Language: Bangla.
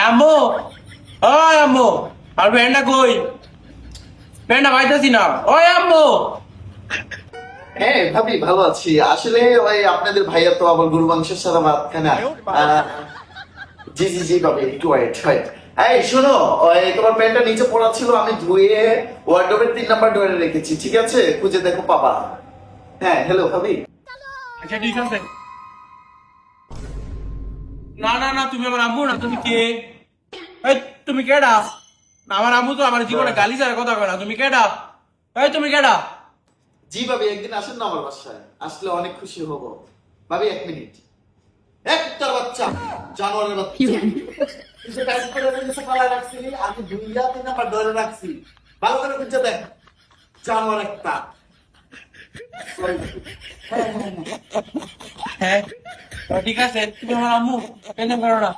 আম্মু, ওই আম্মু, আর প্যান্টটা কই? প্যান্টটা পাইতাছি না। ওই আম্মু। হ্যাঁ ভাবি, ভালো আছি। আসলে ওই আপনাদের ভাইয়া তো আবার গরু মাংসের সাথে ভাত খায় না। জি জি জি ভাবি, একটু ওয়েট। এই শোনো, ওই তোমার প্যান্টটা নিচে পড়া ছিল, আমি ধুয়ে ওয়ার্ডরোবের 3 নাম্বার ডোরে রেখেছি, ঠিক আছে? খুঁজে দেখো পাবা। হ্যাঁ, হ্যালো ভাবি। আচ্ছা ঠিক আছে। না না না, তুমি আমার আম্মু না, তুমি কে? এই তুমি কেডা? না, আমার আম্মু তো আমার জীবনে গালি ছাড়া কথা কয় না। তুমি কেডা? এই তুমি কেডা? জি ভাবি, একদিন আসেন না আমার বাসায়, আসলে অনেক খুশি হব। ভাবি 1 মিনিট। একটার বাচ্চা, জানোয়ারের বাচ্চা, তুই যে টাইট করে রেখেছে পালায় রাখছিলি, আমি ধুইয়া 3 নাম্বার ডোরে রাখছি। ভালো করে খুঁজে দেখ, জানোয়ার একটা। হ্যাঁ, ঠিক আছে, তুমি আমার আম্মু, টেনশন করো না।